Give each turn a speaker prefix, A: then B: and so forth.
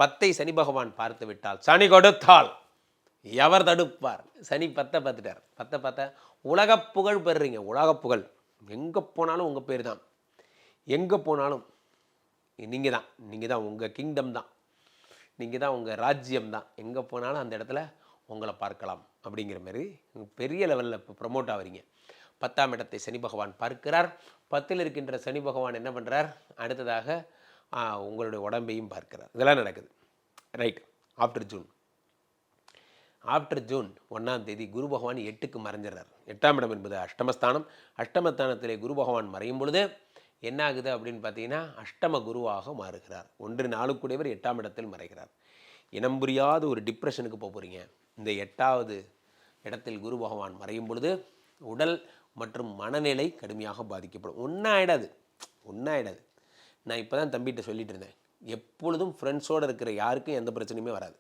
A: 10ஐ சனி பகவான் பார்த்து விட்டால், சனி கொடுத்தால் எவர் தடுப்பார்? சனி 10 பார்த்துட்டார். 10 பார்த்தா உலகப் புகழ் பெறுறீங்க. உலகப் புகழ் எங்கே போனாலும் உங்கள் பேர் தான். எங்கே போனாலும் நீங்கள் தான். நீங்கள் தான், உங்கள் கிங்டம் தான், நீங்கள் தான், உங்கள் ராஜ்யம் தான். எங்கே போனாலும் அந்த இடத்துல உங்களை பார்க்கலாம் அப்படிங்கிற மாதிரி பெரிய லெவலில் இப்போ ப்ரமோட் ஆகிறீங்க. 10ஆம் இடத்தை சனி பகவான் பார்க்கிறார். 10ல் இருக்கின்ற சனி பகவான் என்ன பண்ணுறார்? அடுத்ததாக உங்களுடைய உடம்பையும் பார்க்கிறார். இதெல்லாம் நடக்குது. ரைட். ஆஃப்டர் ஜூன் 1ஆம் தேதி குரு பகவான் 8க்கு மறைஞ்சிடறார். 8ஆம் இடம் என்பது அஷ்டமஸ்தானம். அஷ்டமஸ்தானத்திலே குரு பகவான் மறையும் பொழுது என்ன ஆகுது அப்படின்னு பார்த்தீங்கன்னா, அஷ்டம குருவாக மாறுகிறார். 1 4 8ஆம் இடத்தில் மறைகிறார். இனம் புரியாத ஒரு டிப்ரெஷனுக்கு போகிறீங்க. இந்த 8வது இடத்தில் குரு பகவான் மறையும் பொழுது உடல் மற்றும் மனநிலை கடுமையாக பாதிக்கப்படும். ஒன்றும் ஆகிடாது. நான் இப்போ தான் தம்பிகிட்ட சொல்லிட்டு இருந்தேன், எப்பொழுதும் ஃப்ரெண்ட்ஸோடு இருக்கிற யாருக்கும் எந்த பிரச்சனையுமே வராது.